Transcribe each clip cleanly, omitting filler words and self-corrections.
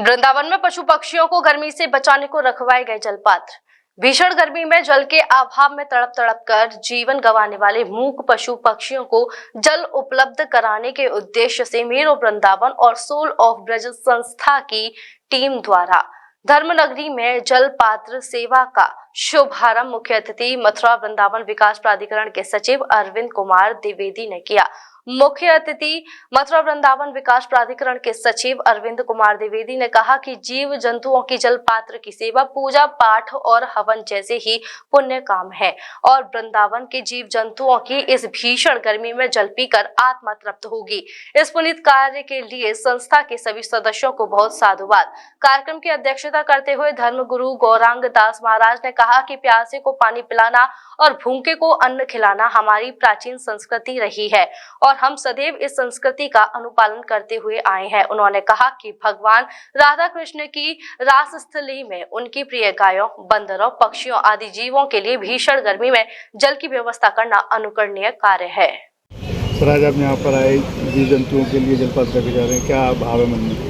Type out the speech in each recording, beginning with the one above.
वृंदावन में पशु पक्षियों को गर्मी से बचाने को रखवाए गए जलपात्र। भीषण गर्मी में जल के अभाव में तड़प तड़प कर जीवन गंवाने वाले मूक पशु पक्षियों को जल उपलब्ध कराने के उद्देश्य से मेरो वृंदावन और सोल ऑफ ब्रज संस्था की टीम द्वारा धर्मनगरी में जल पात्र सेवा का शुभारंभ मुख्य अतिथि मथुरा वृंदावन विकास प्राधिकरण के सचिव अरविंद कुमार द्विवेदी ने किया। मुख्य अतिथि मथुरा वृंदावन विकास प्राधिकरण के सचिव अरविंद कुमार द्विवेदी ने कहा कि जीव जंतुओं की जल पात्र की सेवा पूजा पाठ और हवन जैसे ही पुण्य काम है और वृंदावन के जीव जंतुओं की इस भीषण गर्मी में जल पीकर आत्मा तृप्त होगी। इस पुनीत कार्य के लिए संस्था के सभी सदस्यों को बहुत साधुवाद। कार्यक्रम की अध्यक्षता करते हुए धर्म गुरु गौरांग दास महाराज ने कहा कि प्यासे को पानी पिलाना और भूखे को अन्न खिलाना हमारी प्राचीन संस्कृति रही है और हम सदैव इस संस्कृति का अनुपालन करते हुए आए हैं। उन्होंने कहा कि भगवान राधा कृष्ण की रास स्थली में उनकी प्रिय गायों, बंदरों, पक्षियों आदि जीवों के लिए भीषण गर्मी में जल की व्यवस्था करना अनुकरणीय कार्य है। सर, आज आप यहाँ पर आए जीव जंतुओं के लिए जलपात्र रखे जा रहे हैं, क्या भाव है मन में?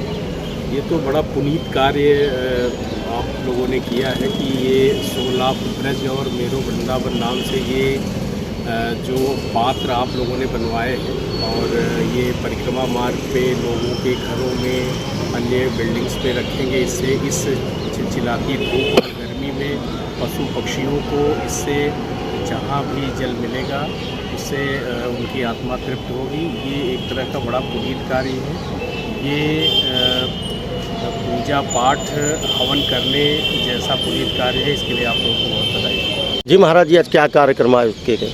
ये तो बड़ा पुनीत कार्य आप लोगों ने किया है कि ये सोल ऑफ ब्रज और मेरो वृंदावन नाम से ये जो पात्र आप लोगों ने बनवाए हैं और ये परिक्रमा मार्ग पे लोगों के घरों में अन्य बिल्डिंग्स पे रखेंगे। इससे इस चिलचिलाती धूप और गर्मी में पशु पक्षियों को इससे जहाँ भी जल मिलेगा उससे उनकी आत्मा तृप्त होगी। ये एक तरह का बड़ा पुनीत कार्य है। ये पूजा पाठ हवन करने जैसा पुनीत कार्य है। इसके लिए आप लोगों को बहुत बधाई। जी महाराज जी, आज क्या कार्यक्रम आयोजित किए?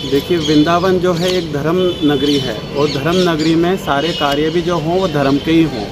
देखिए, वृंदावन जो है एक धर्म नगरी है और धर्म नगरी में सारे कार्य भी जो हों वो धर्म के ही हों।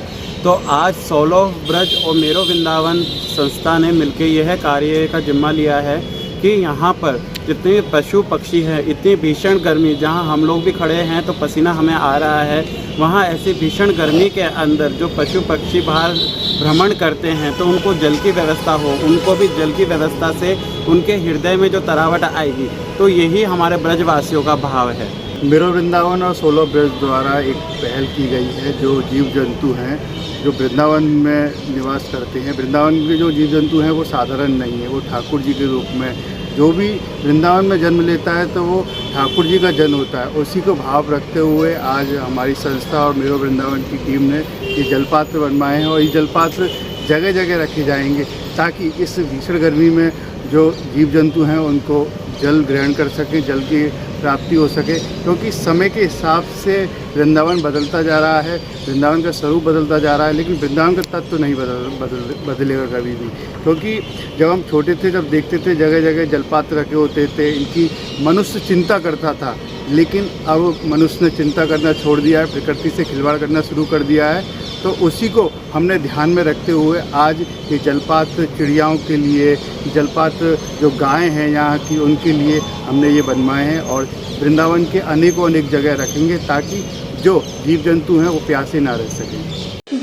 तो आज सोल ऑफ ब्रज और मेरो वृंदावन संस्था ने मिलकर यह कार्य का जिम्मा लिया है कि यहाँ पर जितने पशु पक्षी हैं, इतनी भीषण गर्मी, जहाँ हम लोग भी खड़े हैं तो पसीना हमें आ रहा है, वहाँ ऐसी भीषण गर्मी के अंदर जो पशु पक्षी बाहर भ्रमण करते हैं तो उनको जल की व्यवस्था हो, उनको भी जल की व्यवस्था से उनके हृदय में जो तरावट आएगी। तो यही हमारे ब्रजवासियों का भाव है। मेरो वृंदावन और सोल ऑफ ब्रज द्वारा एक पहल की गई है। जो जीव जंतु हैं जो वृंदावन में निवास करते हैं, वृंदावन के जो जीव जंतु हैं वो साधारण नहीं है, वो ठाकुर जी के रूप में जो भी वृंदावन में जन्म लेता है तो वो ठाकुर जी का जन्म होता है। उसी को भाव रखते हुए आज हमारी संस्था और मेरो वृंदावन की टीम ने ये जलपात्र बनवाए हैं और ये जलपात्र जगह जगह रखे जाएंगे ताकि इस भीषण गर्मी में जो जीव जंतु हैं उनको जल ग्रहण कर सकें, जल की प्राप्ति हो सके। क्योंकि समय के हिसाब से वृंदावन बदलता जा रहा है, वृंदावन का स्वरूप बदलता जा रहा है, लेकिन वृंदावन का तत्व तो नहीं बदलेगा कभी भी। क्योंकि जब हम छोटे थे, जब देखते थे जगह जगह जलपात्र रखे होते थे, इनकी मनुष्य चिंता करता था। लेकिन अब मनुष्य ने चिंता करना छोड़ दिया है, प्रकृति से खिलवाड़ करना शुरू कर दिया है। तो उसी को हमने ध्यान में रखते हुए आज ये जलपात्र चिड़ियाओं के लिए, जलपात्र जो गायें हैं यहाँ की उनके लिए हमने ये बनवाए हैं और वृंदावन के अनेकों अनेक जगह रखेंगे ताकि जो जीव जंतु हैं वो प्यासे ना रह सकें।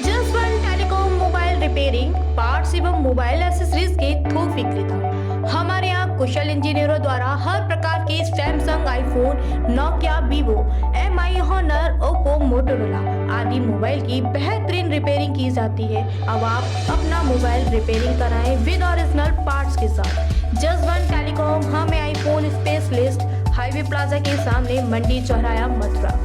जसवन टेलीकॉम मोबाइल रिपेयरिंग पार्ट्स एवं मोबाइल एक्सेसरीज के थोक विक्रेता। हमारे यहाँ कुशल इंजीनियरों द्वारा हर प्रकार के Samsung, iPhone, Nokia, Vivo, MI, Honor, Oppo, Motorola आदि मोबाइल की बेहतरीन रिपेयरिंग की जाती है। अब आप अपना मोबाइल रिपेयरिंग कराएं विद ओरिजिनल पार्ट्स के साथ। जसवन टेलीकॉम हमें आईफोन स्पेशलिस्ट, हाईवे प्लाजा के सामने, मंडी चौराया, मथुरा।